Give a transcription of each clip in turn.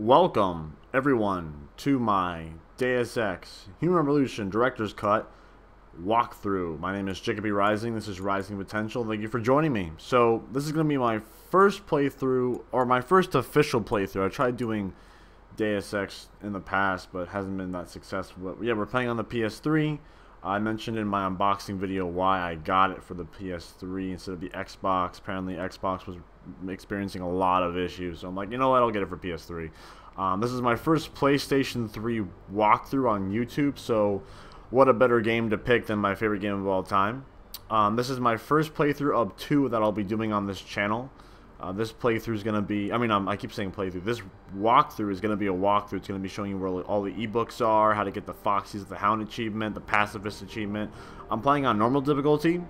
Welcome, everyone, to my Deus Ex Human Revolution Director's Cut walkthrough. My name is Jacoby Rising. This is Rising Potential. Thank you for joining me. So, this is going to be my first playthrough, or my first official playthrough. I tried doing Deus Ex in the past, but it hasn't been that successful. But yeah, we're playing on the PS3. I mentioned in my unboxing video why I got it for the PS3 instead of the Xbox. Apparently, Xbox was experiencing a lot of issues, so I'm like, you know what, I'll get it for PS3. This is my first PlayStation 3 walkthrough on YouTube, so what a better game to pick than my favorite game of all time. This is my first playthrough of 2 that I'll be doing on this channel. This playthrough is going to be, I keep saying playthrough. This walkthrough is going to be a walkthrough. It's going to be showing you where all the eBooks are, how to get the Foxiest, the Hounds Achievement, the Pacifist Achievement. I'm playing on normal difficulty,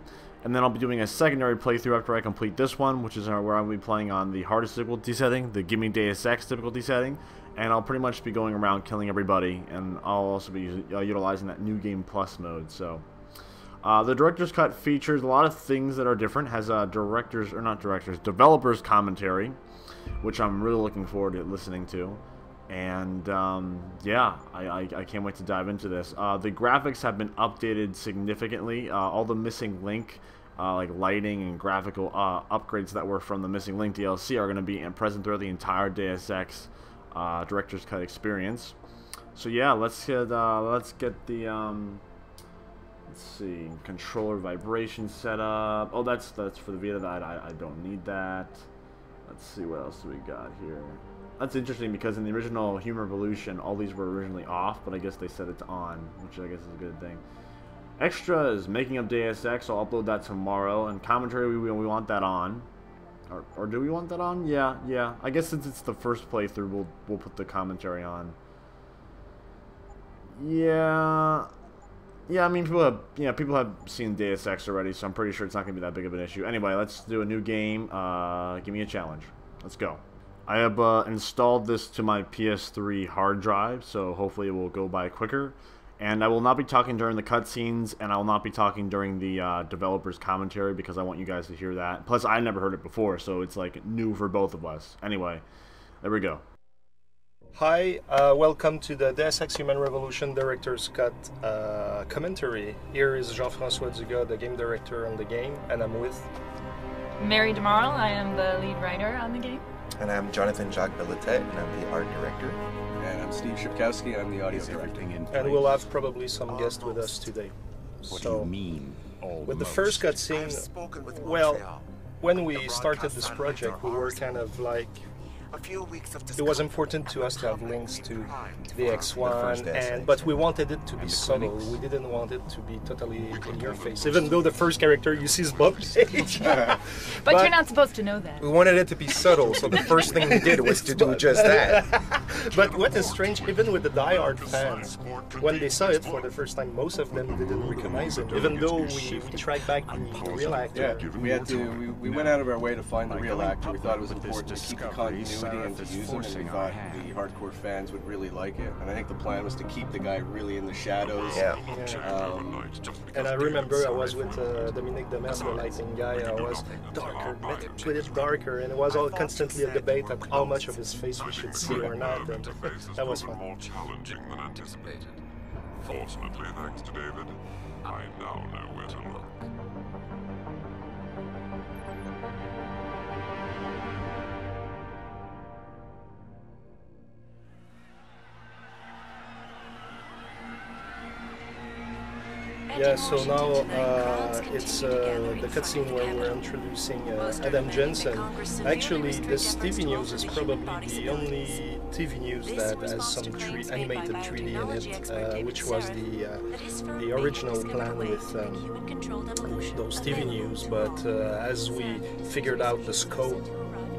and then I'll be doing a secondary playthrough after I complete this one, which is where I'll be playing on the hardest difficulty setting, the Gimme Deus Ex difficulty setting, and I'll pretty much be going around killing everybody, and I'll also be utilizing that New Game Plus mode, so... the Director's Cut features a lot of things that are different. Has developers commentary, which I'm really looking forward to listening to. And yeah, I can't wait to dive into this. The graphics have been updated significantly. All the Missing Link, like lighting and graphical upgrades that were from the Missing Link DLC are going to be present throughout the entire Deus Ex Director's Cut experience. So yeah, let's get the let's see, controller vibration setup. Oh, that's for the Vita. I don't need that. Let's see, what else do we got here? That's interesting because in the original Human Revolution, all these were originally off, but I guess they set it to on, which I guess is a good thing. Extras, making up Deus Ex. I'll upload that tomorrow. And commentary, we want that on. Or do we want that on? Yeah. I guess since it's the first playthrough, we'll put the commentary on. Yeah, I mean, people have seen Deus Ex already, so I'm pretty sure it's not going to be that big of an issue. Anyway, let's do a new game. Give me a challenge. Let's go. I have installed this to my PS3 hard drive, so hopefully it will go by quicker. And I will not be talking during the cutscenes, and I will not be talking during the developer's commentary, because I want you guys to hear that. Plus, I never heard it before, so it's like new for both of us. Anyway, there we go. Hi, welcome to the Deus Ex Human Revolution Director's Cut commentary. Here is Jean-François Dugas, the game director on the game, and I'm with... Mary DeMarle, I am the lead writer on the game. And I'm Jonathan Jacques Belletet, and I'm the art director. And I'm Steve Shipkowski, I'm the audio director. And we'll have probably some guests with us today. What do you mean, almost? With the first cutscene, well, when we started this project, we were kind of like... It was important to us to have links to the X1, but we wanted it to be subtle. We didn't want it to be totally in your face, even though the first character you see is Bob Page. But you're not supposed to know that. We wanted it to be subtle, so the first thing we did was to do just that. But what is strange, even with the die-hard fans, when they saw it for the first time, most of them didn't recognize him, even though we tracked back the real actor. Yeah, we went out of our way to find the real actor. We thought it was important to keep the continuity and to use him, and we thought the hardcore fans would really like it. And I think the plan was to keep the guy really in the shadows. Yeah. And I remember I was with Dominique Demers, the lighting guy. I was darker, put it darker, and it was all constantly a debate at how much of his face we should see or not. And that was fun. More challenging than anticipated. Fortunately, thanks to David, I now know where to look. Yeah, so now it's the cutscene where we're introducing Adam Jensen. Actually, this TV news is probably the only TV news that has some animated 3D in it, which was the original plan with those TV news. But as we figured out the scope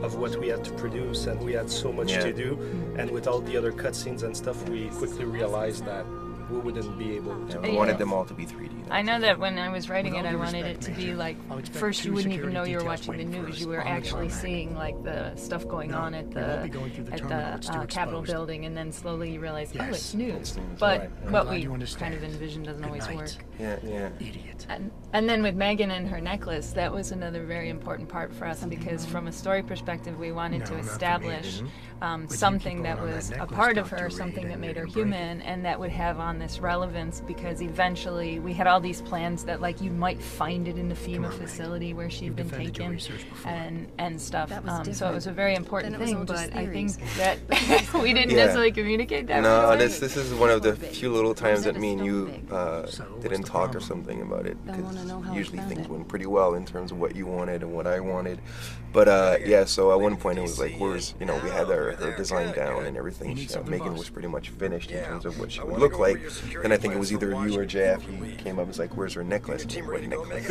of what we had to produce, and we had so much to do, and with all the other cutscenes and stuff, we quickly realized that we wouldn't be able to. I wanted them all to be 3D. I know that when I was writing it, I wanted it to be like, first you wouldn't even know you were watching the news. You were actually seeing like the stuff going on at the Capitol building, and then slowly you realize, oh, it's news. But what we kind of envision doesn't always work. Yeah. And then with Megan and her necklace, that was another very important part for us, because from a story perspective, we wanted to establish something that was a part of her, something that made her human, and that would have on this relevance, because eventually we had all these plans that like you might find it in the FEMA facility where she'd been taken and stuff. So it was a very important thing, but I think that we didn't necessarily communicate that. No, this is one of the few little times that me and you didn't talk or something about it, because usually things went pretty well in terms of what you wanted and what I wanted. But yeah, so at one point it was like, we had her design down and everything. Megan was pretty much finished in terms of what she would look like. And I think it was either you or JF who came up and was like, where's her necklace? I'm like, what necklace?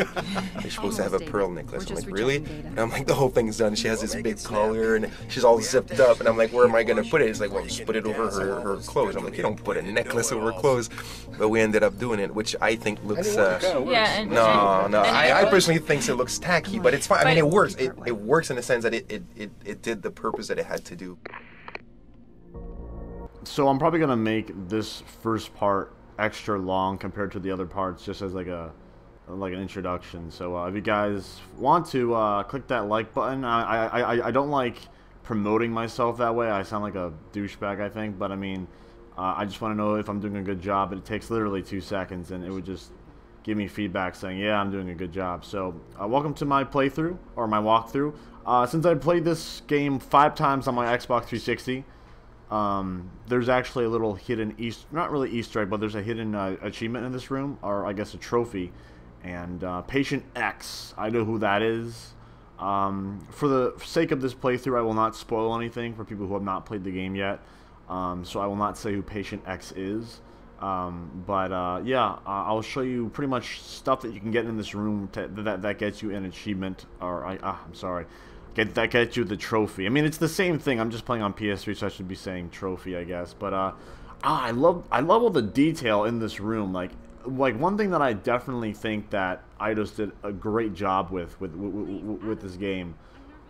You're supposed to have a pearl necklace. I'm like, really? And I'm like, the whole thing's done. She has this big collar and she's all zipped up. And I'm like, where am I going to put it? It's like, well, you just put it over her clothes. I'm like, you don't put a necklace over her clothes. But we ended up doing it, which I think looks... I personally think it looks tacky, but it's fine. I mean, it works. It works in the sense that it did the purpose that it had to do. So I'm probably gonna make this first part extra long compared to the other parts, just as like an introduction. So if you guys want to click that like button, I don't like promoting myself that way. I sound like a douchebag, I think, but I mean, I just want to know if I'm doing a good job. It takes literally 2 seconds, and it would just give me feedback saying, yeah, I'm doing a good job. So welcome to my playthrough, or my walkthrough. Since I played this game 5 times on my Xbox 360, there's actually a little hidden not really Easter egg, but there's a hidden achievement in this room, or I guess a trophy. And Patient X, I know who that is. For the sake of this playthrough, I will not spoil anything for people who have not played the game yet. So I will not say who Patient X is. Yeah, I'll show you pretty much stuff that you can get in this room that gets you an achievement, or I'm sorry, that gets you the trophy. I mean, it's the same thing. I'm just playing on PS3, so I should be saying trophy, I guess. But I love all the detail in this room. Like one thing that I definitely think that Eidos did a great job with this game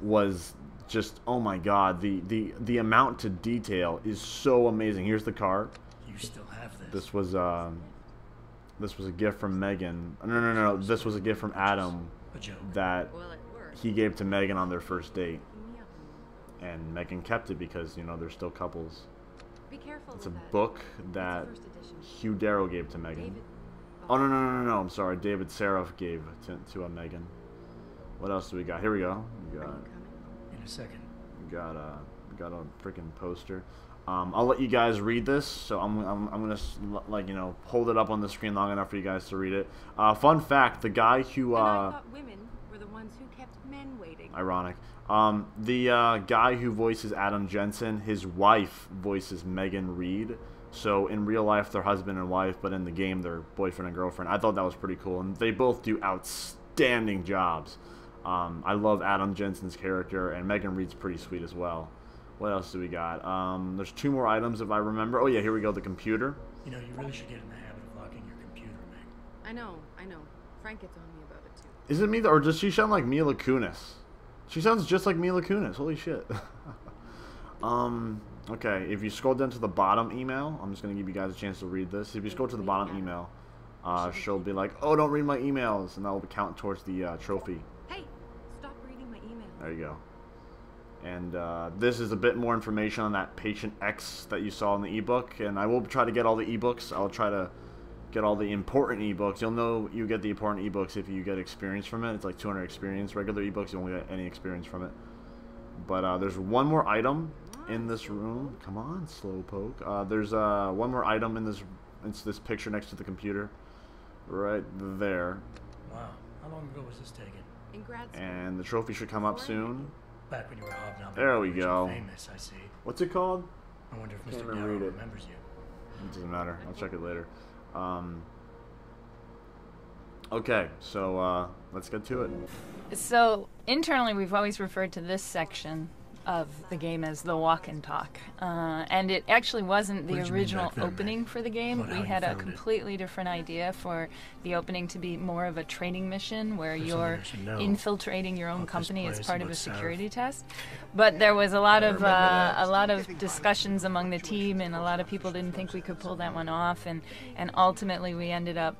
was just, oh my god, the amount to detail is so amazing. Here's the car. You still have this. This was a gift from Megan. No. This was a gift from Adam that he gave to Megan on their first date. And Megan kept it because, you know, they're still couples. Be careful. It's a book that Hugh Darrow gave to Megan. Oh, no. I'm sorry. David Sarif gave to Megan. What else do we got? Here we go. We got, in a second. We got a freaking poster. I'll let you guys read this, so I'm gonna, like, you know, hold it up on the screen long enough for you guys to read it. Fun fact: the guy who I thought women were the ones who kept men waiting. Ironic. The guy who voices Adam Jensen, his wife voices Megan Reed. So in real life, they're husband and wife, but in the game, they're boyfriend and girlfriend. I thought that was pretty cool, and they both do outstanding jobs. I love Adam Jensen's character, and Megan Reed's pretty sweet as well. What else do we got? There's 2 more items if I remember. Oh yeah, here we go, the computer. You know, you really should get in the habit of locking your computer, Meg. I know. Frank gets on me about it too. Is it me, or does she sound like Mila Kunis? She sounds just like Mila Kunis. Holy shit. Okay, if you scroll down to the bottom email, I'm just going to give you guys a chance to read this. If you scroll to the bottom email, she'll be like, oh, don't read my emails, and that will count towards the trophy. Hey, stop reading my email. There you go. And this is a bit more information on that Patient X that you saw in the ebook, and I will try to get all the ebooks. I'll try to get all the important ebooks. You'll know you get the important ebooks if you get experience from it. It's like 200 experience. Regular ebooks, you won't get any experience from it. But there's one more item in this room. Come on, Slowpoke. There's one more item in this. It's this picture next to the computer, right there. Wow, how long ago was this taken? In grad school. And the trophy should come up soon. Back when you were hobnobbing. There we go. Famous, I see. What's it called? I wonder if Mr. Darrow remembers you. It doesn't matter. I'll check it later. Okay, so let's get to it. So internally, we've always referred to this section of the game as the walk and talk. And it actually wasn't the original opening for the game. We had a completely different idea for the opening to be more of a training mission where you're infiltrating your own company as part of a security test. But there was a lot of discussions among the team, and a lot of people didn't think we could pull that one off, and ultimately we ended up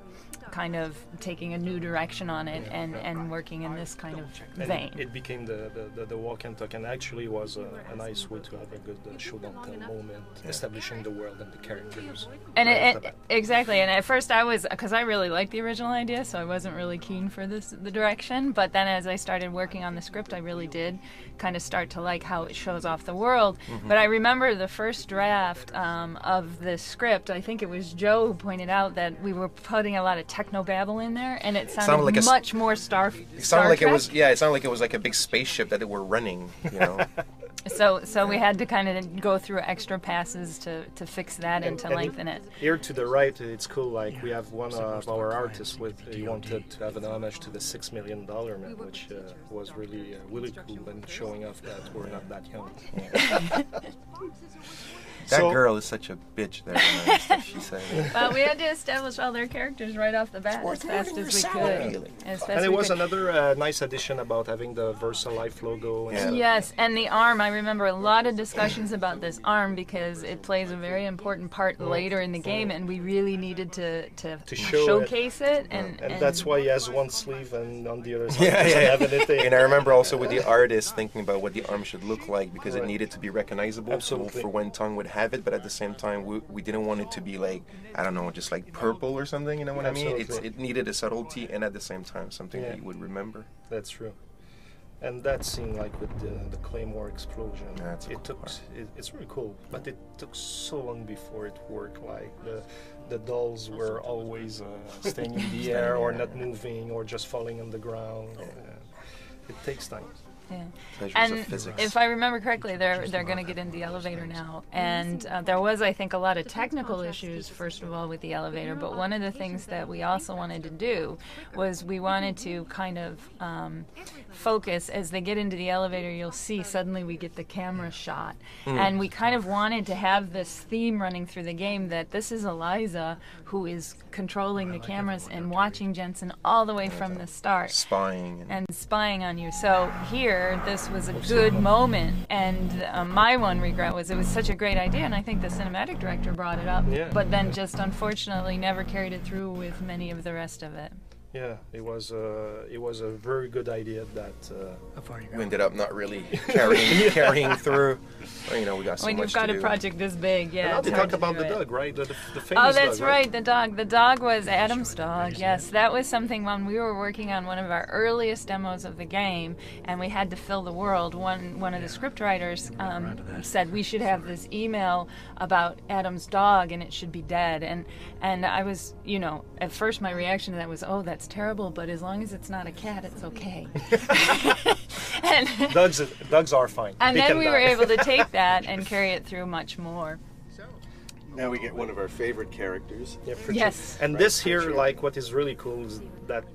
kind of taking a new direction on it and working in this kind of vein. It became the walk and talk, and actually was a nice way to have a good show don't tell moment, establishing the world and the characters. And exactly, and at first I was, because I really liked the original idea, so I wasn't really keen for the direction, but then as I started working on the script, I really did kind of start to like how it shows off the world. But I remember the first draft of the script, I think it was Joe who pointed out that we were putting a lot of technobabble in there, and it sounded like much more Star Trek. It sounded like it was like a big spaceship that they were running, you know. So we had to kind of go through extra passes to fix that and to lengthen it. Here to the right, it's cool. Like we have one of our artists he wanted to have an homage to the $6 Million Man, which was really cool and showing off that we're not that young. That girl is such a bitch there. She said. Well, we had to establish all their characters right off the bat as fast as we could. And it was another nice addition about having the VersaLife logo. And yes, and the arm. I remember a lot of discussions about this arm because it plays a very important part later in the game, and we really needed to showcase it. And that's why he has one sleeve and on the other side doesn't have anything. And I remember also with the artist thinking about what the arm should look like because it needed to be recognizable for when Tongue would have it, but at the same time we didn't want it to be like, I don't know, just like purple or something, you know what I mean? It needed a subtlety and at the same time something that you would remember. That's true. And that scene, like with the Claymore explosion, it's really cool, but it took so long before it worked. Like the dolls were always staying in the air or not moving or just falling on the ground. It takes time. Yeah. And if I remember correctly, they're going to get in the elevator now. And there was, I think, a lot of technical issues, first of all, with the elevator. But one of the things that we also wanted to do was we wanted to kind of focus. As they get into the elevator, you'll see suddenly we get the camera shot. And we kind of wanted to have this theme running through the game that this is Eliza who is controlling the cameras and watching Jensen all the way from the start. Spying on you. So here, this was a good moment, and my one regret was it was such a great idea, and I think the cinematic director brought it up, but then just unfortunately never carried it through with many of the rest of it. Yeah, it was a very good idea that we ended up not really carrying through. Well, you know, we got so when much you've got to a do. project this big, And now they talk about the dog, right? The famous Oh, that's dog, right, the dog. The dog was Adam's dog. Yes, that was something when we were working on one of our earliest demos of the game, and we had to fill the world. One of the script writers said we should have this email about Adam's dog, and it should be dead. And I was, you know, at first my reaction to that was, oh, that's terrible, but as long as it's not a cat, it's okay. And dogs are fine. And then we were able to take that and carry it through much more. Now we get one of our favorite characters. Yeah, Pritchard. Yes. And this here, like, what is really cool is that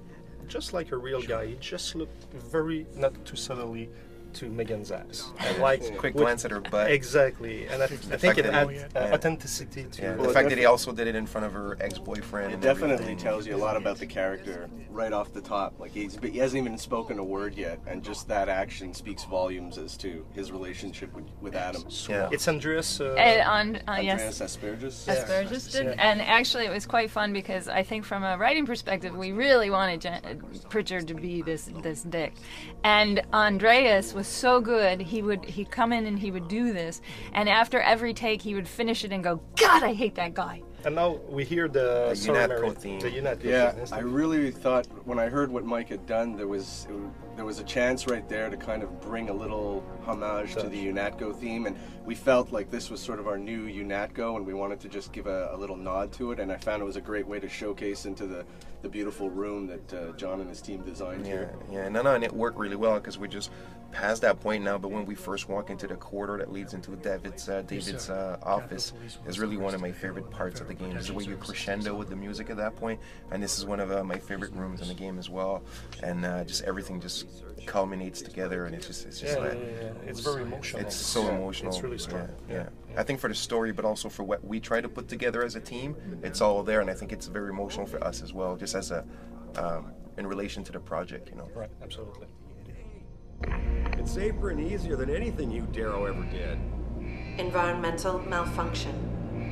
just like a real guy, he just looked very, not too subtly, to Megan's ass. And like quick glance at her butt. Exactly, and I think it adds authenticity to the fact that he also did it in front of her ex-boyfriend. It definitely tells you a lot about the character right off the top. Like he hasn't even spoken a word yet, and just that action speaks volumes as to his relationship with Adam. Yeah. It's Andreas. Andreas Asperges. Asperges did, and actually it was quite fun because I think from a writing perspective, we really wanted Pritchard to be this dick, and Andreas was so good. He'd come in and he would do this, and after every take he would finish it and go, God, I hate that guy. And now we hear the UNATCO theme. Yeah, I really thought when I heard what Mike had done, there was a chance right there to kind of bring a little homage to the UNATCO theme, and we felt like this was sort of our new UNATCO, and we wanted to just give a little nod to it, and I found it was a great way to showcase into the beautiful room that John and his team designed here. Yeah, and it worked really well because we just past that point now, but when we first walk into the corridor that leads into David's office is really one of my favorite parts of the the game. This is where you crescendo with the music at that point, and this is one of my favorite rooms in the game as well. And just everything just culminates together, and it's just it's very emotional. It's so emotional. It's really strong. Yeah. I think for the story, but also for what we try to put together as a team, it's all there, and I think it's very emotional for us as well, just as a in relation to the project, you know. Right, absolutely. It's safer and easier than anything you Darrow ever did. Environmental malfunction.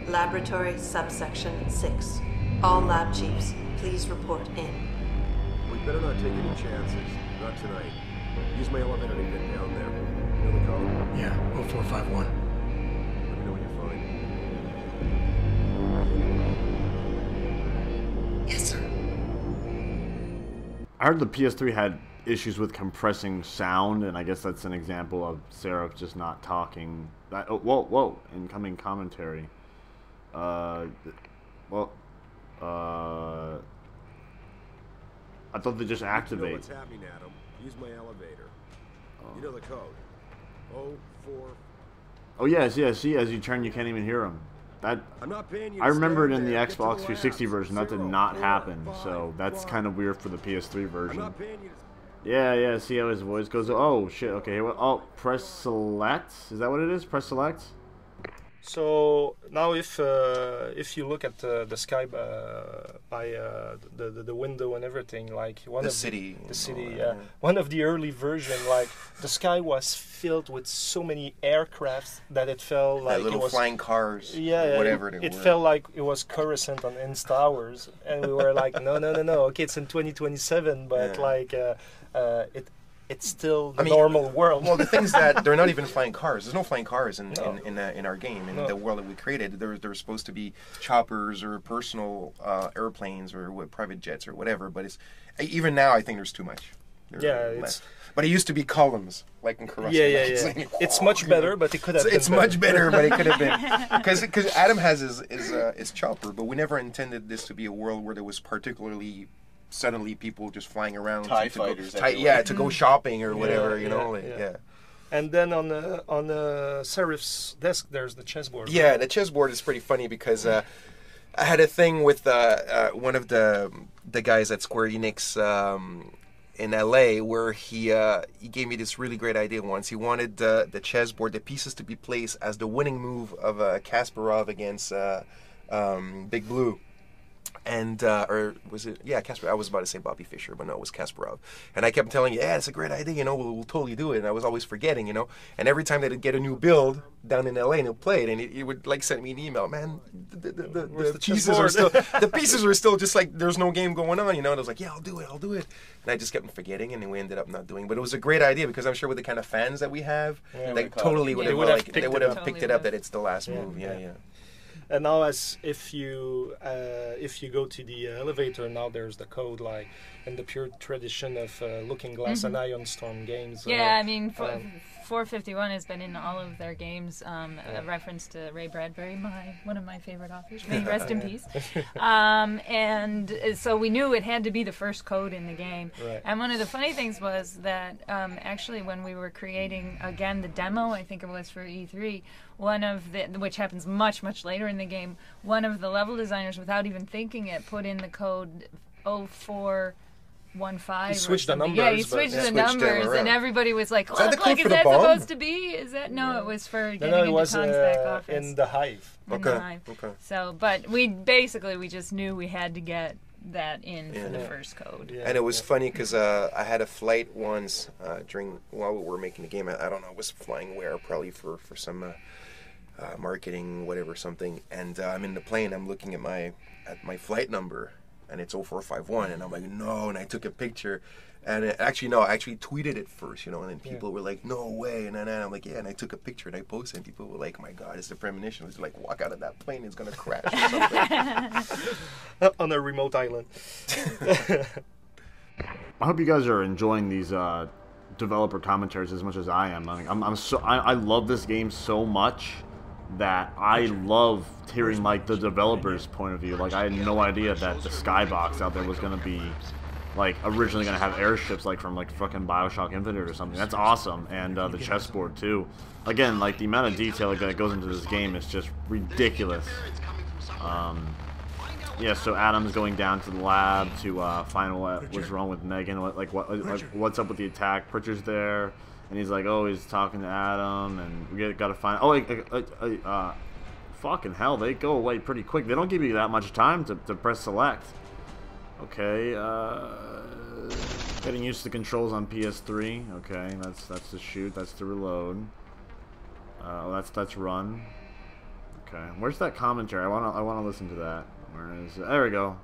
Laboratory subsection 6. All lab chiefs, please report in. We better not take any chances. Not tonight. Use my elevator to get down there. You know the code? Yeah, 0451. Let me know when you're fine. Yes, sir. I heard the PS3 had issues with compressing sound, and I guess that's an example of Sarif just not talking. Whoa, incoming commentary. I thought they just activate. You know what's happening, Adam. Use my elevator. You know the code. 04. Oh yes. See, as you turn, you can't even hear them. That I'm not paying you. I remember it in the Get to Xbox the 360 labs. version. That did 0, not 4, happen. 5, So that's 1. kind of weird for the PS3 I'm version. not paying you. Yeah. See how his voice goes. Oh shit. Okay. Oh, press select. Is that what it is? Press select. So now, if you look at the sky by the window and everything, like one of city, the city, one of the early version, like the sky was filled with so many aircrafts that it felt like little it was flying cars, whatever it felt like it was Coruscant on Inns Towers, and we were like, no, okay, it's in 2027, but it's still the normal world. Well, the thing's that they're not even flying cars. There's no flying cars in our game. In the world that we created, there's supposed to be choppers or personal airplanes or private jets or whatever. But even now, I think there's too much. But it used to be columns, like in Coruscant. Yeah. It's much better, but it could have been It's much better, but it could have been. Because Adam has his chopper, but we never intended this to be a world where there was particularly suddenly people just flying around TIE fighters to go shopping or whatever, And then on the Sarif's desk, there's the chessboard. Yeah, the chessboard is pretty funny because I had a thing with one of the guys at Square Enix in LA where he gave me this really great idea once. He wanted the chessboard, the pieces to be placed as the winning move of Kasparov against Big Blue. And or was it Kasparov? I was about to say Bobby Fischer, but no, it was Kasparov. And I kept telling you, it's a great idea, we'll totally do it. And I was always forgetting, And every time they'd get a new build down in LA and he'll play it, and he would like send me an email, man. The pieces are still just like there's no game going on, And I was like, I'll do it. And I just kept forgetting, and we ended up not doing. But it was a great idea because I'm sure with the kind of fans that we have, they totally would have picked it up that it's the last move. Yeah. And now, as if you go to the elevator, now there's the code, like in the pure tradition of Looking Glass and Ion Storm games. 451 has been in all of their games. A reference to Ray Bradbury, one of my favorite authors. May he rest in peace. And so we knew it had to be the first code in the game. Right. And one of the funny things was that actually when we were creating again the demo, I think it was for E3, which happens much later in the game, one of the level designers, without even thinking it, put in the code 0415. He switched the numbers. Yeah, he switched the numbers, and everybody was like, "Look, is that supposed to be? Is that no? It was for getting into Tom's back office in the Hive." Okay. So, but we just knew we had to get that in for the first code. And it was funny because I had a flight once while we were making the game. I don't know, I was flying where, probably for some marketing, whatever, something. And I'm in the plane. I'm looking at my flight number. And it's 0451, and I'm like, no, and I took a picture, and I actually tweeted it first, and then people were like, no way, and then I'm like, and I took a picture, and I posted, and people were like, my God, it's a premonition. It's like, walk out of that plane, it's going to crash or something. On a remote island. I hope you guys are enjoying these developer commentaries as much as I am. I love this game so much that I love hearing like the developers' point of view. Like I had no idea that the skybox out there was gonna be like originally gonna have airships like from like fucking BioShock Infinite or something. That's awesome. And the chessboard too. Again, like the amount of detail that goes into this game is just ridiculous. Yeah, so Adam's going down to the lab to find what was wrong with Megan. What's up with the attack? Pritchard's there, and he's like, oh, he's talking to Adam, and we gotta find. Oh, fucking hell, they go away pretty quick. They don't give you that much time to press select. Okay, getting used to the controls on PS3. Okay, that's to shoot. That's to reload. That's run. Okay, where's that commentary? I wanna listen to that. Where is it? There we go.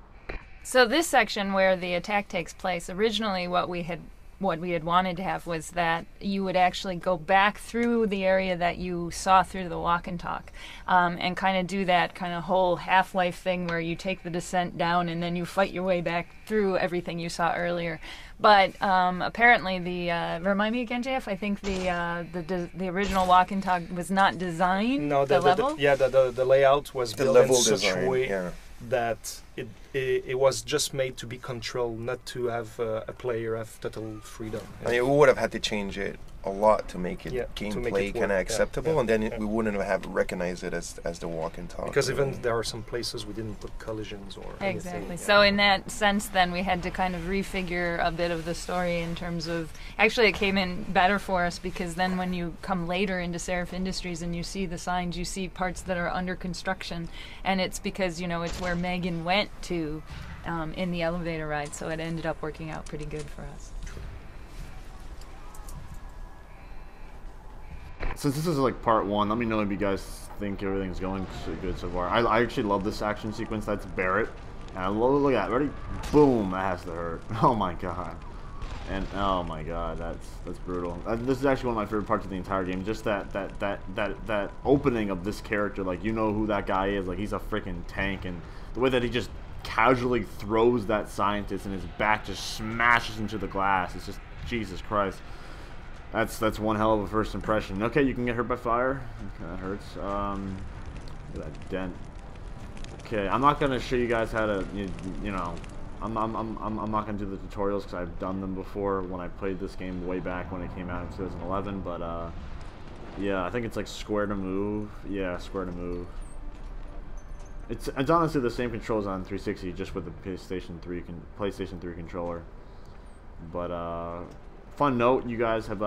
So this section where the attack takes place, originally what we had wanted to have was that you would actually go back through the area that you saw through the walk and talk, and kind of do that kind of whole Half-Life thing where you take the descent down and then you fight your way back through everything you saw earlier. But apparently remind me again, JF, I think the original walk and talk was not designed. No, the layout was built in such a way that it was just made to be controlled, not to have a player have total freedom. I mean, we would have had to change it a lot to make it gameplay kind of acceptable, and then we wouldn't have recognized it as the walk and talk. Because even there are some places we didn't put collisions or exactly. anything. So in that sense, then we had to kind of refigure a bit of the story in terms of. Actually, it came in better for us because then when you come later into Sarif Industries and you see the signs, you see parts that are under construction, and it's because it's where Megan went to in the elevator ride. So it ended up working out pretty good for us. Since this is like part 1, let me know if you guys think everything's going good so far. I actually love this action sequence. That's Barrett. And look at that. Ready? Boom. That has to hurt. Oh my god. And oh my god, that's brutal. This is actually one of my favorite parts of the entire game. Just that opening of this character. Like, you know who that guy is. Like, he's a freaking tank. And the way that he just casually throws that scientist and his back just smashes into the glass. It's just, Jesus Christ. That's one hell of a first impression. Okay, you can get hurt by fire. Okay, that hurts. Look at that dent. Okay, I'm not gonna show you guys how to, I'm not gonna do the tutorials because I've done them before when I played this game way back when it came out in 2011. But yeah, I think it's like square to move. Yeah, square to move. It's honestly the same controls on 360, just with the PlayStation 3 controller. But fun note, you guys have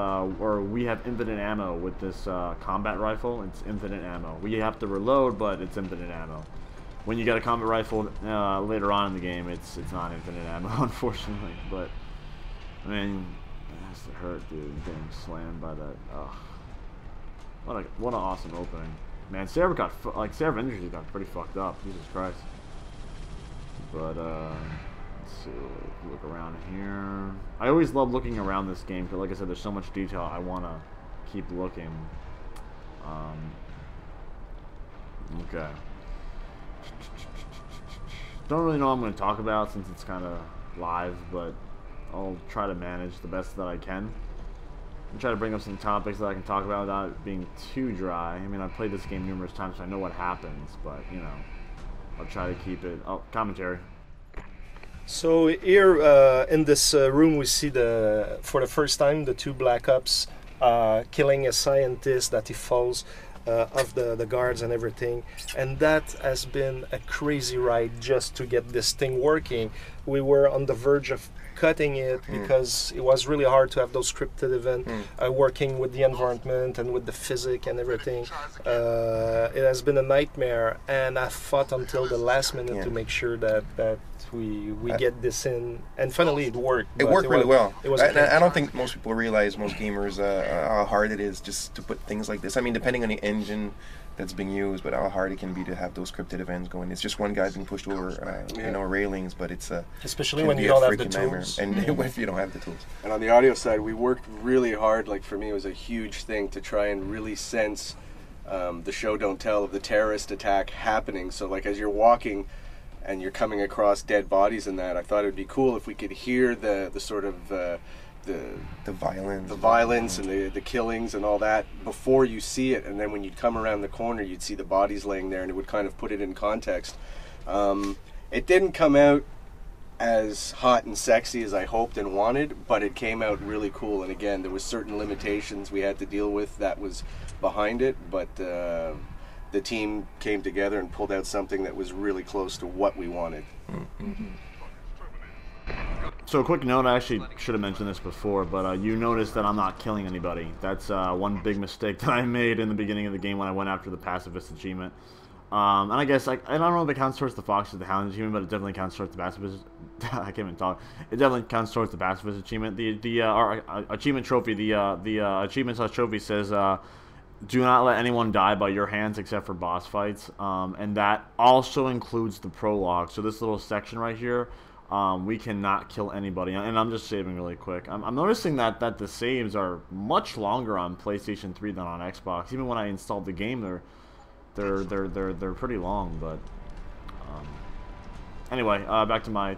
we have infinite ammo with this combat rifle. It's infinite ammo. We have to reload, but it's infinite ammo. When you get a combat rifle later on in the game, it's not infinite ammo, unfortunately. But I mean, it has to hurt, dude, getting slammed by that. Ugh. What an awesome opening, man. Sarif Industries got pretty fucked up. Jesus Christ. But let's see, look around here. I always love looking around this game because, like I said, there's so much detail. I want to keep looking. Okay. Don't really know what I'm going to talk about since it's kind of live, but I'll try to manage the best that I can. And try to bring up some topics that I can talk about without it being too dry. I mean, I've played this game numerous times, so I know what happens, but, I'll try to keep it... Oh, commentary. So here in this room we see for the first time the 2 Black Ops killing a scientist that he falls off the guards and everything, and that has been a crazy ride just to get this thing working. We were on the verge of cutting it because it was really hard to have those scripted events working with the environment and with the physics and everything. It has been a nightmare, and I fought until the last minute to make sure that we get this in, and finally it worked. It worked really well. I don't think most people realize, most gamers, how hard it is just to put things like this. I mean, depending on the engine that's being used, but how hard it can be to have those scripted events going. It's just one guy being pushed over, railings, but it's especially when you don't have the tools, and if you don't have the tools. And on the audio side, we worked really hard. Like, for me, it was a huge thing to try and really sense the show don't tell of the terrorist attack happening. So, like, as you're walking and you're coming across dead bodies and that, I thought it would be cool if we could hear the sort of the violence and the killings and all that before you see it, and then when you'd come around the corner you'd see the bodies laying there, and it would kind of put it in context. It didn't come out as hot and sexy as I hoped and wanted, but it came out really cool, and again there was certain limitations we had to deal with that was behind it, but the team came together and pulled out something that was really close to what we wanted. So a quick note, I actually should have mentioned this before, but you noticed that I'm not killing anybody. That's one big mistake that I made in the beginning of the game when I went after the Pacifist Achievement. And I guess, like, I don't know if it counts towards the Fox or the Hounds Achievement, but it definitely counts towards the Pacifist. I can't even talk. It definitely counts towards the Pacifist Achievement. Our achievement trophy, the achievement/trophy says, do not let anyone die by your hands except for boss fights. And that also includes the prologue. So this little section right here, we cannot kill anybody. And I'm just saving really quick. I'm noticing that the saves are much longer on PlayStation 3 than on Xbox. Even when I installed the game, they're pretty long. But anyway, back to my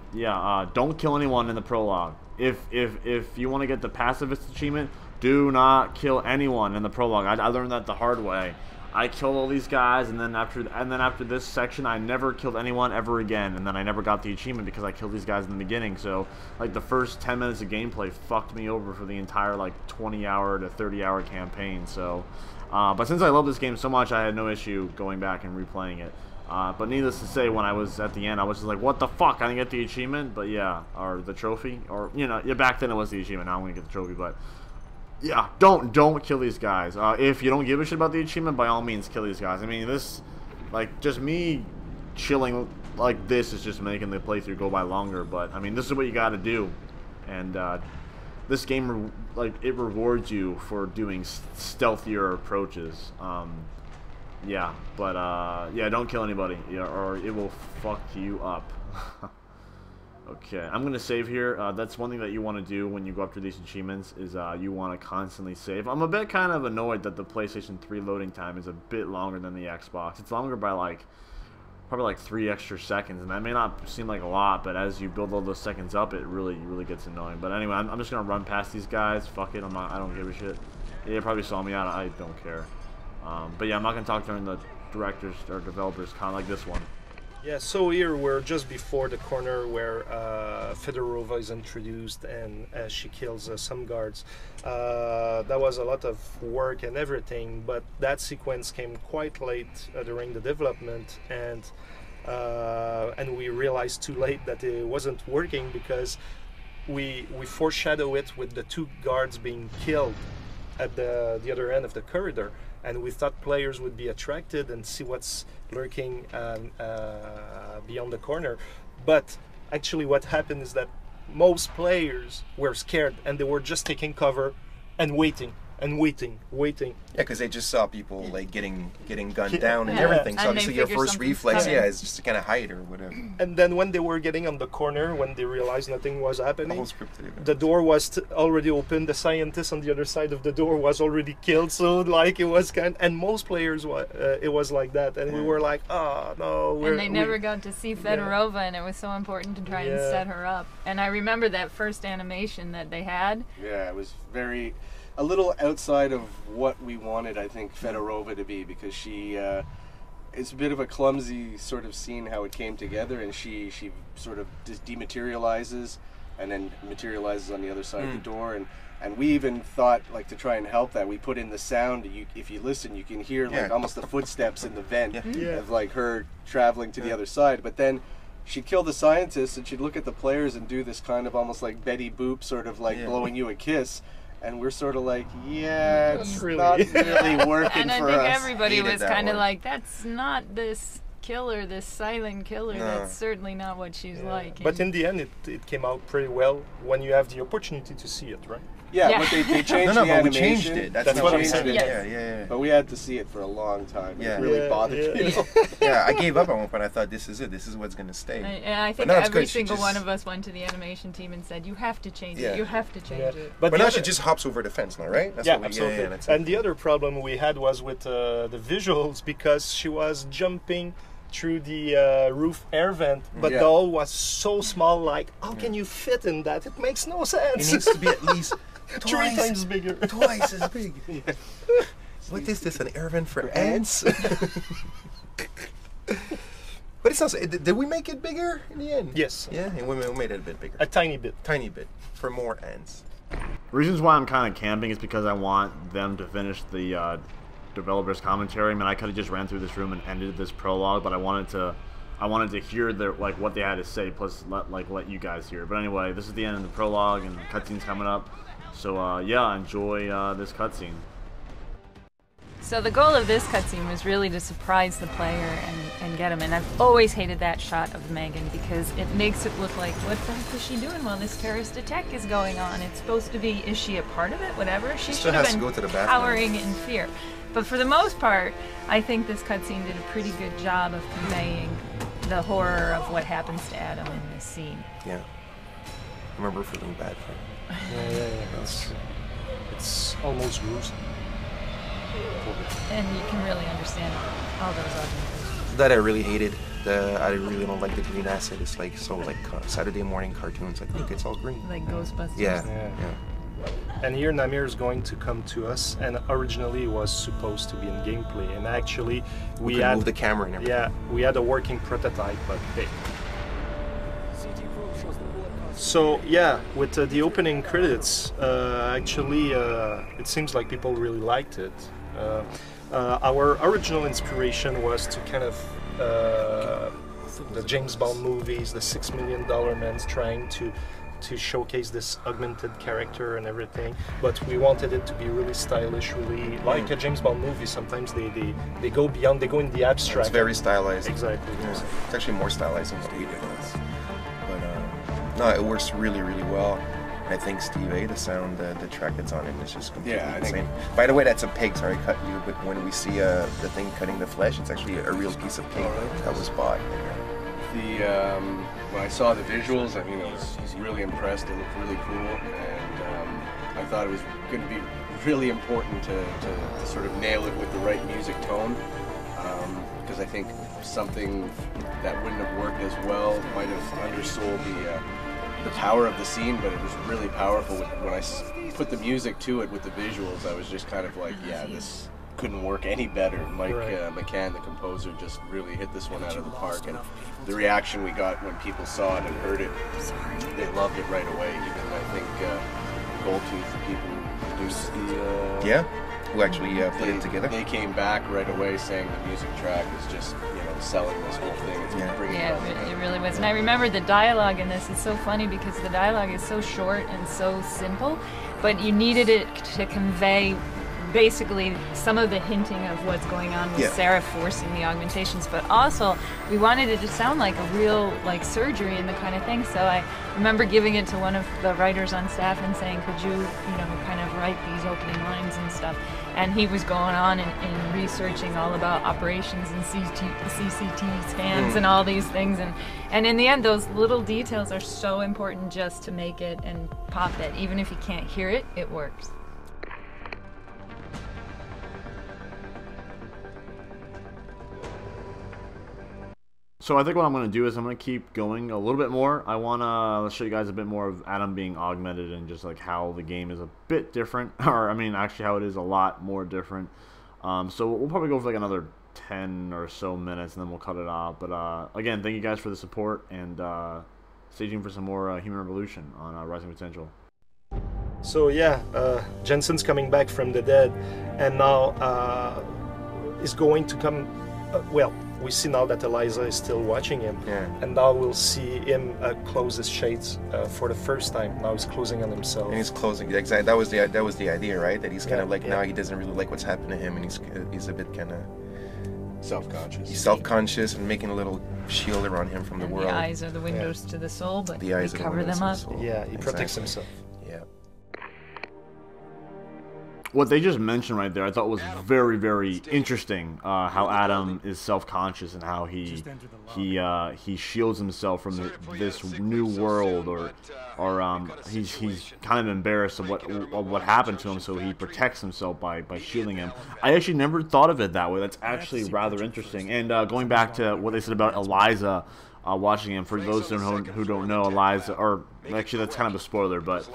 don't kill anyone in the prologue. If you want to get the Pacifist Achievement, do not kill anyone in the prologue. I learned that the hard way. I killed all these guys, and then after this section, I never killed anyone ever again. And then I never got the achievement because I killed these guys in the beginning. So like the first 10 minutes of gameplay fucked me over for the entire like 20-hour to 30-hour campaign. So, but since I love this game so much, I had no issue going back and replaying it. But needless to say, when I was at the end, I was just like, what the fuck? I didn't get the achievement, but yeah, or the trophy, or you know, yeah, back then it was the achievement. Now I'm gonna get the trophy, but. Yeah, don't kill these guys. If you don't give a shit about the achievement, by all means kill these guys. I mean, this, like, just me chilling like this is just making the playthrough go by longer. But I mean, this is what you got to do, and this game, like, it rewards you for doing stealthier approaches. Yeah, but yeah, don't kill anybody, or it will fuck you up. Okay, I'm going to save here. That's one thing that you want to do when you go after these achievements is you want to constantly save. I'm a bit kind of annoyed that the PlayStation 3 loading time is a bit longer than the Xbox. It's longer by like probably like 3 extra seconds, and that may not seem like a lot, but as you build all those seconds up, it really gets annoying. But anyway, I'm just going to run past these guys. Fuck it, I don't give a shit. They probably saw me out. I don't care. But yeah, I'm not going to talk during the directors or developers con like this one. Yeah, so here we're just before the corner where Fedorova is introduced and she kills some guards. That was a lot of work and everything, but that sequence came quite late during the development, and we realized too late that it wasn't working because we foreshadow it with the 2 guards being killed at the other end of the corridor. And we thought players would be attracted and see what's lurking beyond the corner. But actually what happened is that most players were scared and they were just taking cover and waiting. Yeah, because they just saw people like getting gunned down and everything. So obviously your first reflex, is just to kind of hide or whatever. And then when they were getting on the corner, when they realized nothing was happening, scripted, the door was already open. The scientist on the other side of the door was already killed. So like it was and most players it was like that, and we were like, oh no. And they never got to see Fedorova, and it was so important to try and set her up. And I remember that first animation that they had. Yeah, it was a little outside of what we wanted, I think, Fedorova to be, because she it's a bit of a clumsy sort of scene how it came together, and she sort of just dematerializes and then materializes on the other side of the door, and we even thought, like, to try and help that, we put in the sound. If you listen, you can hear like almost the footsteps in the vent of like her traveling to the other side. But then she'd kill the scientist and she'd look at the players and do this kind of almost like Betty Boop sort of like blowing you a kiss. And we're sort of like, it's not really working and for us. And I think everybody was kind of like, that's not this killer, this silent killer. No. That's certainly not what she's like. But in the end, it came out pretty well when you have the opportunity to see it, right? Yeah, but they changed the animation. We changed it. That's what I'm saying. Yeah. But we had to see it for a long time. It really bothered me. Yeah, I gave up at one point. I thought, this is it. This is what's going to stay. And I think every single one of us went to the animation team and said, you have to change it. You have to change it. But now she just hops over the fence now, right? That's what absolutely. And the other problem we had was with the visuals, because she was jumping through the roof air vent, but the hole was so small, like, how can you fit in that? It makes no sense. It needs to be at least 3 times bigger. Twice as big. What is this, an air vent for ants? But it sounds, did we make it bigger in the end? Yes. Yeah, and we made it a bit bigger. A tiny bit. Tiny bit, for more ants. Reasons why I'm kind of camping is because I want them to finish the developer's commentary. I mean, I could have just ran through this room and ended this prologue, but I wanted to hear their, like, what they had to say, plus let you guys hear. But anyway, this is the end of the prologue, and the cutscene's coming up. So yeah, enjoy this cutscene. So the goal of this cutscene was really to surprise the player and get him. And I've always hated that shot of Megan because it makes it look like, what the heck is she doing while this terrorist attack is going on? It's supposed to be, is she a part of it? Whatever. She should have been cowering in fear. But for the most part, I think this cutscene did a pretty good job of conveying the horror of what happens to Adam in this scene. Yeah. I remember feeling bad for him. Yeah. It's almost gruesome. And you can really understand all those augmentations. That I really hated. I really don't like the green acid. It's like Saturday morning cartoons. Like, look, it's all green. Like Ghostbusters. Yeah. And here Namir is going to come to us, and originally it was supposed to be in gameplay, and actually we had move the camera and everything. Yeah, we had a working prototype, but hey. So yeah, with the opening credits, actually it seems like people really liked it. Our original inspiration was to kind of the James Bond movies, the $6 Million Man, trying to showcase this augmented character and everything, but we wanted it to be really stylish, really like a James Bond movie. Sometimes they go beyond, they go in the abstract. It's very stylized. Exactly. Yeah. It's actually more stylized than what we did. But no, it works really, really well. I think Steve A, the sound, the track that's on it is just completely insane. By the way, that's a pig. Sorry, I cut you. But when we see the thing cutting the flesh, it's actually a real piece of pig that was bought. When I saw the visuals, I mean, I was really impressed. It looked really cool, and I thought it was going to be really important to sort of nail it with the right music tone, because I think something that wouldn't have worked as well might have undersold the power of the scene, but it was really powerful. When I put the music to it with the visuals, I was just kind of like, yeah, this couldn't work any better. Mike McCann, the composer, just really hit this one out of the park, and the reaction we got when people saw it and heard it, they loved it right away. Even I think Goldtooth, the people who produced the who actually put it together, they came back right away saying the music track is just, you know, selling this whole thing. It's bringing it really was. And I remember the dialogue in this is so funny because the dialogue is so short and so simple, but you needed it to convey basically some of the hinting of what's going on with Sarif forcing the augmentations, but also we wanted it to sound like a real like surgery and the kind of thing. So I remember giving it to one of the writers on staff and saying, could you know, kind of write these opening lines and stuff. And he was going on and researching all about operations and CCT scans and all these things. And in the end, those little details are so important just to make it and pop it. Even if you can't hear it, it works. So I think what I'm going to do is I'm going to keep going a little bit more. I want to show you guys a bit more of Adam being augmented and just like how the game is a bit different. Or, I mean, actually how it is a lot more different. So we'll probably go for like another 10 or so minutes and then we'll cut it off. But again, thank you guys for the support, and stay tuned for some more Human Revolution on Rising Potential. So yeah, Jensen's coming back from the dead, and now is going to come, well, we see now that Eliza is still watching him, and now we'll see him close his shades for the first time. Now he's closing on himself. And he's closing. Exactly. That was the idea, right? That he's kind of like now he doesn't really like what's happened to him, and he's a bit kind of self-conscious. He's self-conscious and making a little shield around him from the world. The eyes are the windows to the soul, but the eyes we cover them up. Yeah, he protects himself. Yeah. What they just mentioned right there, I thought was very, very interesting. How Adam is self-conscious and how he shields himself from this new world, or he's kind of embarrassed of what happened to him, so he protects himself by shielding him. I actually never thought of it that way. That's actually rather interesting. And going back to what they said about Eliza watching him, for those who don't know, Eliza, or actually that's kind of a spoiler, but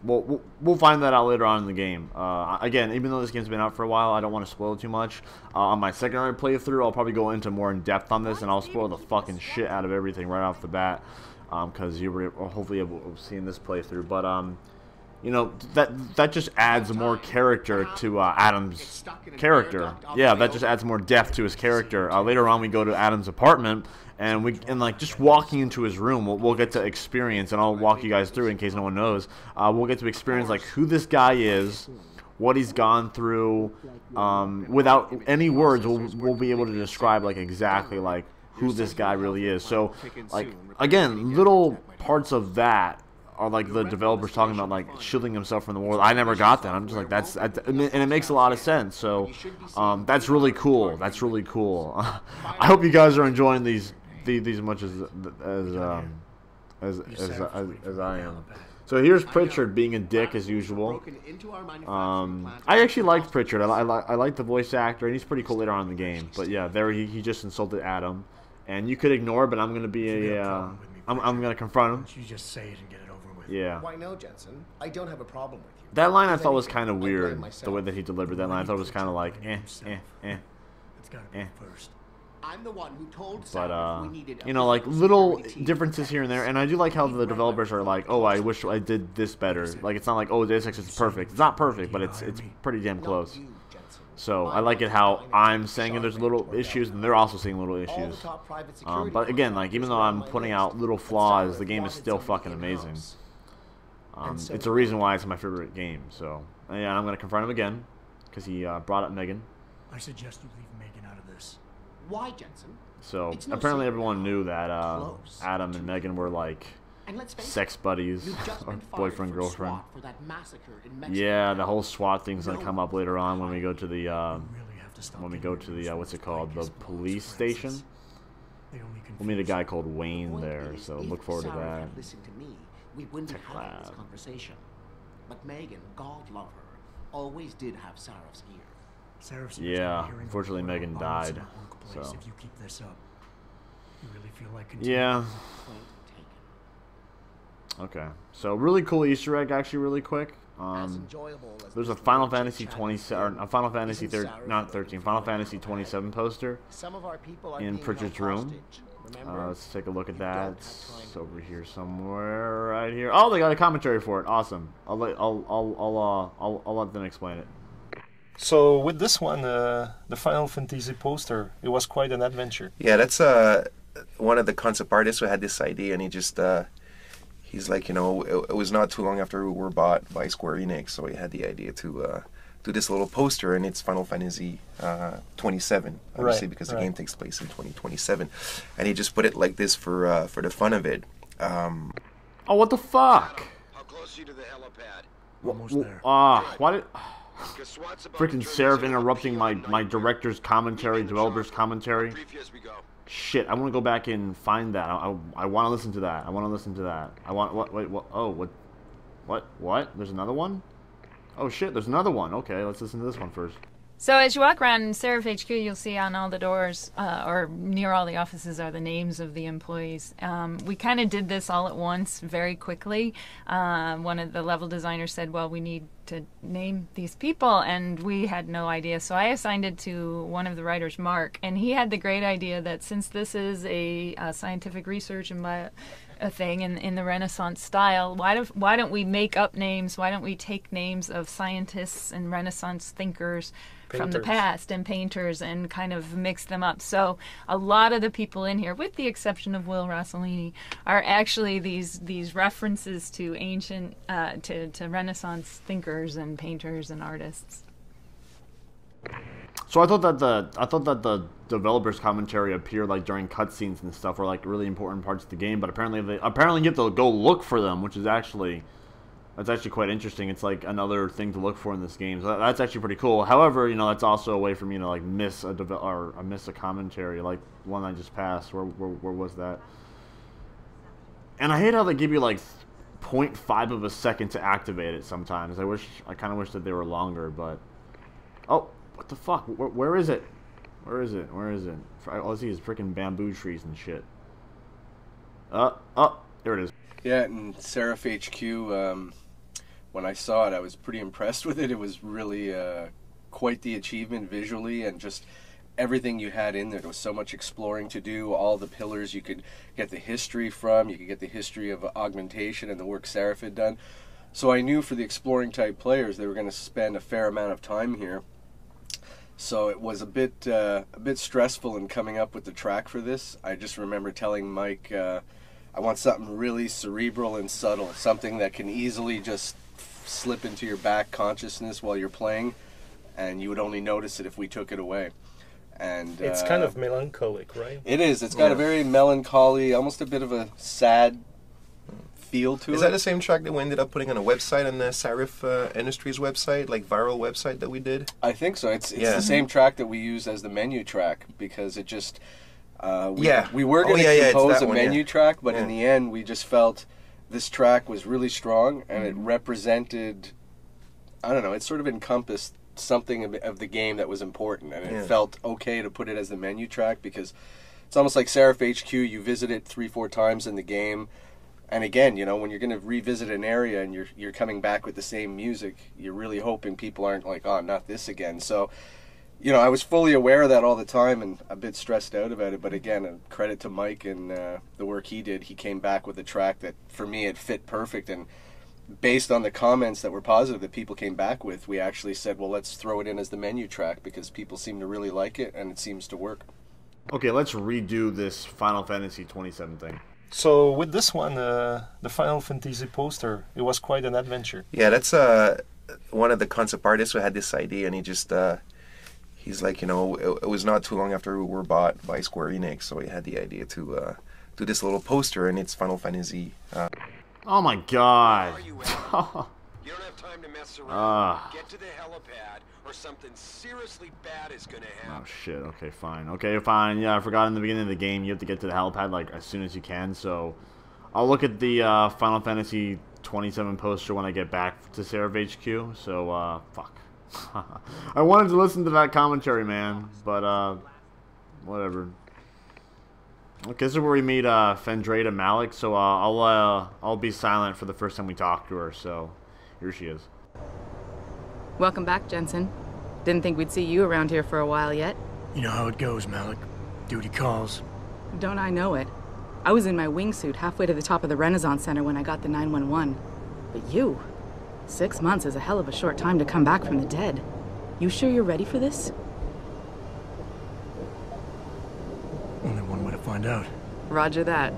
we'll find that out later on in the game. Again, even though this game's been out for a while, I don't want to spoil it too much. On my secondary playthrough, I'll probably go into more in depth on this, and I'll spoil the fucking shit out of everything right off the bat, because you were hopefully able to see in this playthrough. But you know, that just adds more character to Adam's character. Yeah, that just adds more depth to his character. Later on, we go to Adam's apartment, and like just walking into his room, we'll get to experience, and I'll walk you guys through in case no one knows. We'll get to experience like who this guy is, what he's gone through. Without any words, we'll be able to describe like exactly like who this guy really is. So, like, again, little parts of that are like the developers talking about like shielding himself from the world. I never got that. I'm just like, and it makes a lot of sense. So, that's really cool. That's really cool. I hope you guys are enjoying these as much as I am. So here's Pritchard being a dick as usual. I actually liked Pritchard. I like the voice actor, and he's pretty cool later on in the game. But yeah, there he just insulted Adam, and you could ignore, but I'm gonna be I'm gonna confront him. You just say it and get it over with. Yeah. Why no, Jensen? I don't have a problem with you. That line I thought was kind of weird. The way that he delivered that line, I thought it was kind of like It's gotta be first. I'm the one who told but you know, like little differences here and there, and I do like how the developers are like, oh, I wish I did this better. Like, it's not like, oh, Deus Ex is perfect. It's not perfect, but it's pretty damn close. So I like it how I'm saying there's little issues, and they're also seeing little issues. But again, like, even though I'm putting out little flaws, the game is still fucking amazing. It's a reason why it's my favorite game. So yeah, I'm gonna confront him again because he brought up Megan. I suggest you leave Megan out of this. Why, Jensen? So apparently everyone knew that Adam and Megan were like sex buddies or boyfriend girlfriend. Yeah, the whole SWAT thing's gonna come up later on when we go to the what's it called, the police station. We'll meet a guy called Wayne there, so look forward to that. We wouldn't have had this conversation. But Megan, God love her, always did have Sarif's ear. Yeah, unfortunately Megan died. So if you keep this up, you really feel like yeah. Okay, so really cool Easter egg, actually, really quick. There's a Final Fantasy 27, a Final Fantasy Final Fantasy 27 poster in Pritchard's room. Let's take a look at that. It's over here somewhere, right here. Oh, they got a commentary for it. Awesome. I'll let them explain it. So with this one, the Final Fantasy poster, it was quite an adventure. Yeah, that's one of the concept artists who had this idea, and he just he's like, you know, it was not too long after we were bought by Square Enix, so he had the idea to do this little poster, and it's Final Fantasy 27, obviously, because the game takes place in 2027, and he just put it like this for the fun of it. Oh, what the fuck? How close are you to the helipad? Almost there. Why did... Freaking Sarif interrupting my director's commentary, developer's commentary. Shit, I want to go back and find that. I want to listen to that. I want to listen to that. I want... Wait, what? Oh, what? There's another one? Oh shit, there's another one. Okay, let's listen to this one first. So as you walk around in Sarif HQ, you'll see on all the doors, or near all the offices, are the names of the employees. We kind of did this all at once, very quickly. One of the level designers said, well, we need to name these people, and we had no idea. So I assigned it to one of the writers, Mark, and he had the great idea that since this is a scientific research and a thing in the Renaissance style, why don't we make up names? Why don't we take names of scientists and Renaissance thinkers from the past and painters and kind of mix them up? So a lot of the people in here, with the exception of Will Rossellini, are actually these references to ancient to Renaissance thinkers and painters and artists. So I thought that the developers' commentary appeared like during cutscenes and stuff, or like really important parts of the game. But apparently you have to go look for them, which is that's actually quite interesting. It's like another thing to look for in this game. So that's actually pretty cool. However, you know, that's also a way for me to like miss a commentary, like one I just passed. Where was that? And I hate how they give you like 0.5 of a second to activate it sometimes. I kind of wish that they were longer, but oh. What the fuck? Where is it? Where is it? All I see is freaking bamboo trees and shit. There it is. Yeah, and Sarif HQ, when I saw it, I was pretty impressed with it. It was really quite the achievement visually, and just everything you had in there. There was so much exploring to do. All the pillars you could get the history from. You could get the history of augmentation and the work Sarif had done. So I knew for the exploring type players, they were going to spend a fair amount of time here. So it was a bit stressful in coming up with the track for this. I just remember telling Mike, I want something really cerebral and subtle, something that can easily just slip into your back consciousness while you're playing, and you would only notice it if we took it away. And it's kind of melancholic, right? It is. It's got a very melancholy, almost a bit of a sad feel to it. Is that the same track that we ended up putting on a website, on the Sarif Industries website, like viral website that we did? I think so. It's the same track that we use as the menu track, because it just we were going to compose a menu track, but in the end we just felt this track was really strong, and it represented, I don't know, it sort of encompassed something of the game that was important, and it felt okay to put it as the menu track, because it's almost like Sarif HQ, you visit it 3-4 times in the game, and again, you know, when you're going to revisit an area and you're coming back with the same music, you're really hoping people aren't like, oh, not this again. So, you know, I was fully aware of that all the time and a bit stressed out about it, but again, credit to Mike and the work he did. He came back with a track that, for me, it fit perfect, and based on the comments that were positive that people came back with, we actually said, well, let's throw it in as the menu track, because people seem to really like it, and it seems to work. Okay, let's redo this Final Fantasy 27 thing. So with this one, the Final Fantasy poster, it was quite an adventure. Yeah, that's one of the concept artists who had this idea, and he just he's like, you know, it was not too long after we were bought by Square Enix, so he had the idea to do this little poster, and it's Final Fantasy. Oh my god! You don't have time to mess around. Get to the helipad, or something seriously bad is gonna happen. Oh shit, okay, fine. Okay, fine. Yeah, I forgot in the beginning of the game you have to get to the helipad like as soon as you can, so I'll look at the Final Fantasy 27 poster when I get back to Sarif HQ, so fuck. I wanted to listen to that commentary, man, but whatever. Okay, this is where we meet Phendrada Malik, so I'll be silent for the first time we talk to her, so here she is. Welcome back, Jensen. Didn't think we'd see you around here for a while yet. You know how it goes, Malik. Duty calls. Don't I know it? I was in my wingsuit halfway to the top of the Renaissance Center when I got the 911. But you? 6 months is a hell of a short time to come back from the dead. You sure you're ready for this? Only one way to find out. Roger that.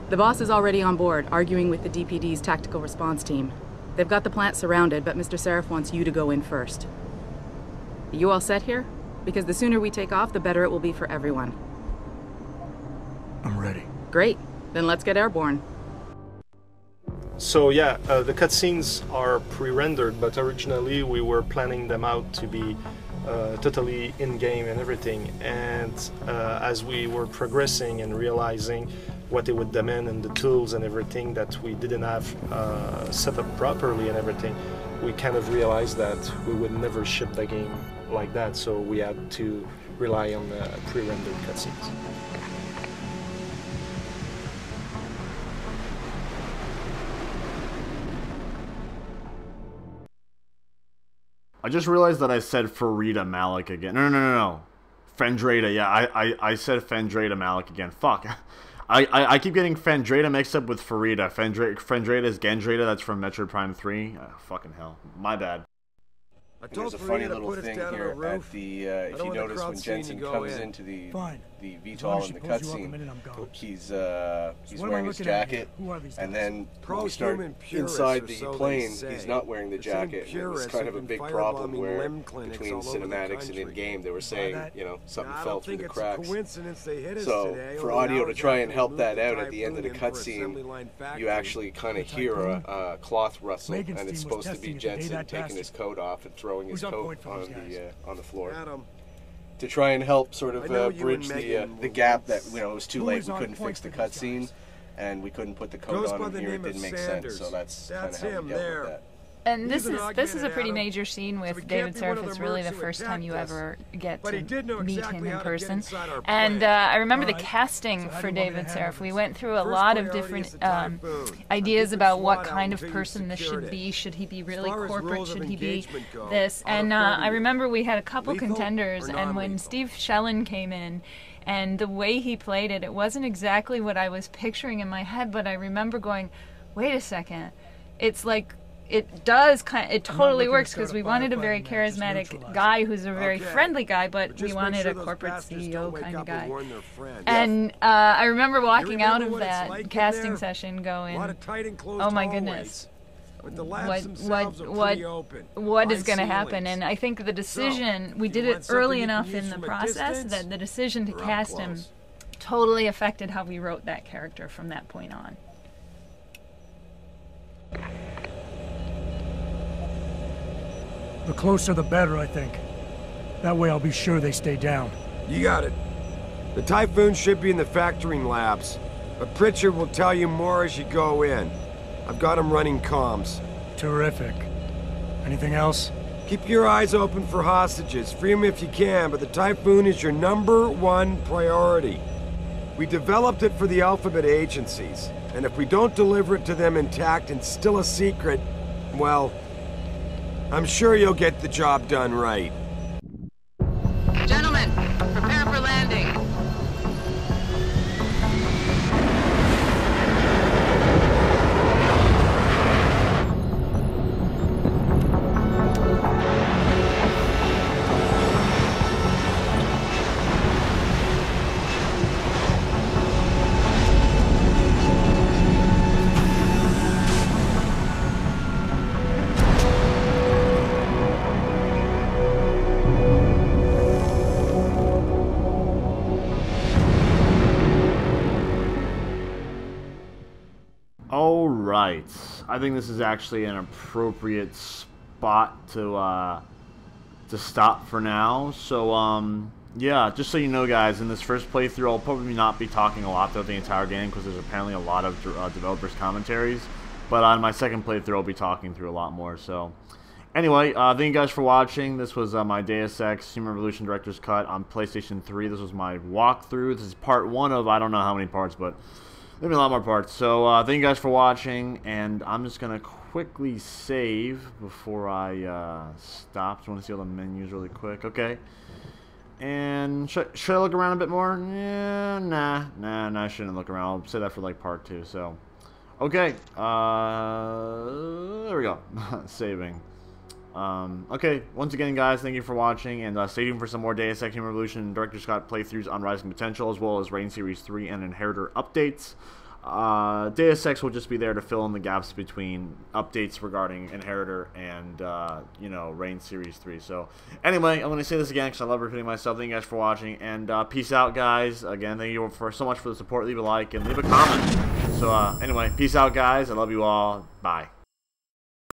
The boss is already on board, arguing with the DPD's tactical response team. They've got the plant surrounded, but Mr. Sarif wants you to go in first. You all set here? Because the sooner we take off, the better it will be for everyone. I'm ready. Great. Then let's get airborne. So yeah, the cutscenes are pre-rendered, but originally we were planning them out to be totally in-game and everything. And as we were progressing and realizing what it would demand and the tools and everything that we didn't have set up properly and everything, we kind of realized that we would never ship the game like that, so we had to rely on the pre-rendered cutscenes. I just realized that I said Farida Malik again. No. Phendrada, yeah, I said Phendrada Malik again. Fuck. I keep getting Phendrada mixed up with Farida. Phendrada is Gendrada, that's from Metroid Prime 3. Fucking hell. My bad. There's a funny little thing here at the, if you notice when Jensen comes into the VTOL in the cutscene, he's wearing his jacket, and then when we start inside the plane, he's not wearing the jacket. It was kind of a big problem where between cinematics and in-game, they were saying, you know, something fell through the cracks. So for audio to try and help that out at the end of the cutscene, you actually kind of hear a cloth rustle, and it's supposed to be Jensen taking his coat off and throwing his coat on the floor to try and help sort of bridge the gap that, you know, it was too late. We couldn't fix the cutscene, and we couldn't put the coat on him here. It didn't make sense, so that's kind of how we dealt with that. And this is a pretty major scene with David Sarif. It's really the first time you ever get to meet him in person. And I remember the casting for David Sarif. We went through a lot of different ideas about what kind of person this should be. Should he be really corporate? Should he be this? And I remember we had a couple contenders, and when Steve Shellen came in, and the way he played it, it wasn't exactly what I was picturing in my head, but I remember going, wait a second, it's like it does it totally works because we wanted a very charismatic guy who's a very friendly guy, but we wanted a corporate CEO kind of guy. And I remember walking out of that casting session going, oh my goodness, what is going to happen? And I think the decision, we did it early enough in the process that the decision to cast him totally affected how we wrote that character from that point on. The closer the better, I think. That way I'll be sure they stay down. You got it. The Typhoon should be in the factoring labs, but Pritchard will tell you more as you go in. I've got him running comms. Terrific. Anything else? Keep your eyes open for hostages. Free them if you can, but the Typhoon is your #1 priority. We developed it for the Alphabet agencies, and if we don't deliver it to them intact and still a secret, well, I'm sure you'll get the job done right. Gentlemen, prepare for landing. Alright, I think this is actually an appropriate spot to stop for now. So, yeah, just so you know, guys, in this first playthrough, I'll probably not be talking a lot throughout the entire game because there's apparently a lot of developers' commentaries. But on my second playthrough, I'll be talking through a lot more. So, anyway, thank you guys for watching. This was my Deus Ex Human Revolution Director's Cut on PlayStation 3. This was my walkthrough. This is part 1 of I don't know how many parts, but there'll be a lot more parts. So, thank you guys for watching, and I'm just going to quickly save before I stop. Just want to see all the menus really quick. Okay. And should I look around a bit more? Yeah, nah, I shouldn't look around. I'll say that for, like, part 2, so. Okay. There we go. Saving. Okay, once again, guys, thank you for watching, and stay tuned for some more Deus Ex Human Revolution Director Scott playthroughs on Rising Potential, as well as Reign Series 3 and Inheritor updates. Deus Ex will just be there to fill in the gaps between updates regarding Inheritor and, you know, Reign Series 3. So, anyway, I'm going to say this again because I love repeating myself. Thank you guys for watching, and peace out, guys. Again, thank you so much for the support. Leave a like and leave a comment. So, anyway, peace out, guys. I love you all. Bye.